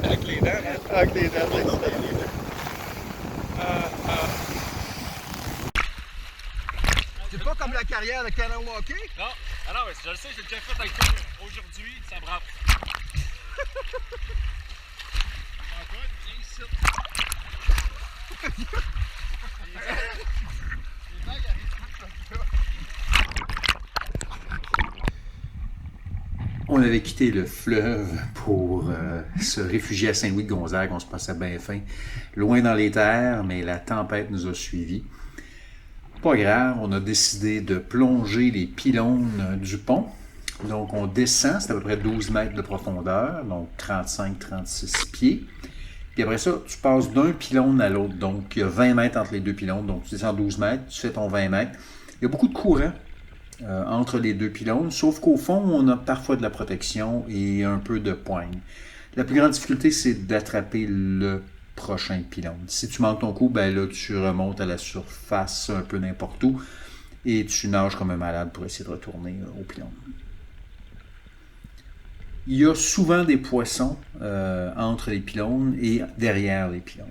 Avec les dents, hein? Avec les dents, c'est excellent. C'est pas comme la carrière de Canon Hockey? Non, ah non, mais je le sais, j'ai déjà fait avec toi. Aujourd'hui, ça brasse. Antoine, viens ici. Les vagues arrivent toutes comme ça. On avait quitté le fleuve pour se réfugier à Saint-Louis-de-Gonzague. On se passait bien fin, loin dans les terres, mais la tempête nous a suivis. Pas grave, on a décidé de plonger les pylônes du pont. Donc on descend, c'est à peu près 12 mètres de profondeur, donc 35-36 pieds. Puis après ça, tu passes d'un pylône à l'autre. Donc il y a 20 mètres entre les deux pylônes. Donc tu descends 12 mètres, tu fais ton 20 mètres. Il y a beaucoup de courant entre les deux pylônes, sauf qu'au fond, on a parfois de la protection et un peu de poigne. La plus grande difficulté, c'est d'attraper le prochain pylône. Si tu manques ton coup, ben là, tu remontes à la surface un peu n'importe où et tu nages comme un malade pour essayer de retourner au pylône. Il y a souvent des poissons entre les pylônes et derrière les pylônes.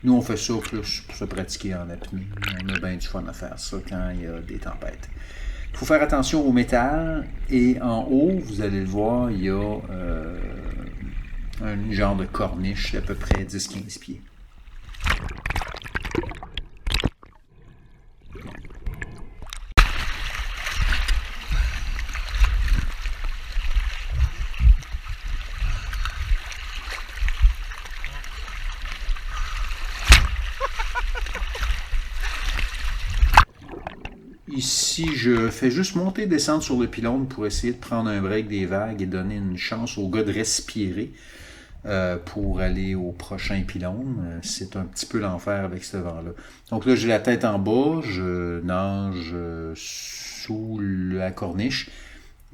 Nous, on fait ça plus pour se pratiquer en apnée. On a bien du fun à faire ça quand il y a des tempêtes. Il faut faire attention au métal. Et en haut, vous allez le voir, il y a un genre de corniche d'à peu près 10-15 pieds. Ici, je fais juste monter et descendre sur le pylône pour essayer de prendre un break des vagues et donner une chance au gars de respirer pour aller au prochain pylône. C'est un petit peu l'enfer avec ce vent-là. Donc là, j'ai la tête en bas, je nage sous la corniche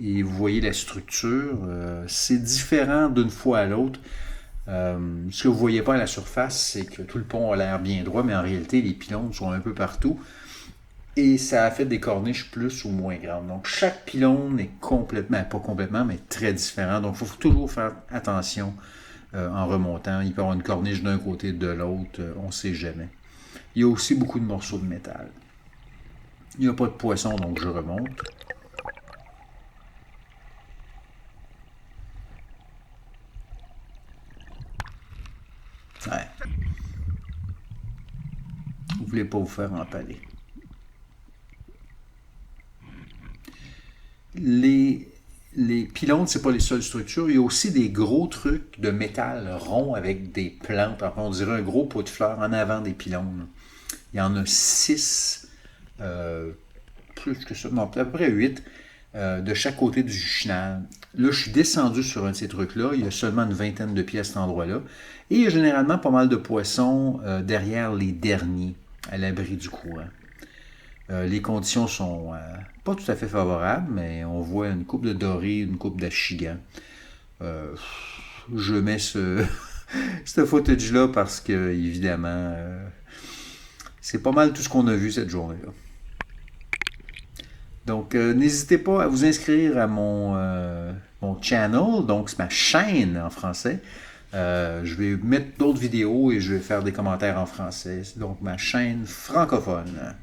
et vous voyez la structure. C'est différent d'une fois à l'autre. Ce que vous ne voyez pas à la surface, c'est que tout le pont a l'air bien droit, mais en réalité, les pylônes sont un peu partout. Et ça a fait des corniches plus ou moins grandes. Donc, chaque pylône est complètement, pas complètement, mais très différent. Donc, il faut toujours faire attention en remontant. Il peut y avoir une corniche d'un côté de l'autre, on ne sait jamais. Il y a aussi beaucoup de morceaux de métal. Il n'y a pas de poisson, donc je remonte. Ouais. Vous ne voulez pas vous faire empaler. Les pylônes, ce n'est pas les seules structures. Il y a aussi des gros trucs de métal rond avec des plantes. Enfin, on dirait un gros pot de fleurs en avant des pylônes. Il y en a 6, plus que ça, non, à peu près 8, de chaque côté du chenal. Là, je suis descendu sur un de ces trucs-là. Il y a seulement une vingtaine de pieds à cet endroit-là. Et il y a généralement pas mal de poissons derrière les derniers, à l'abri du courant. Les conditions sont pas tout à fait favorables, mais on voit une coupe de doré, une coupe d'achigan. Je mets ce footage-là parce que, évidemment, c'est pas mal tout ce qu'on a vu cette journée-là. Donc, n'hésitez pas à vous inscrire à mon channel, donc c'est ma chaîne en français. Je vais mettre d'autres vidéos et je vais faire des commentaires en français. Donc, ma chaîne francophone.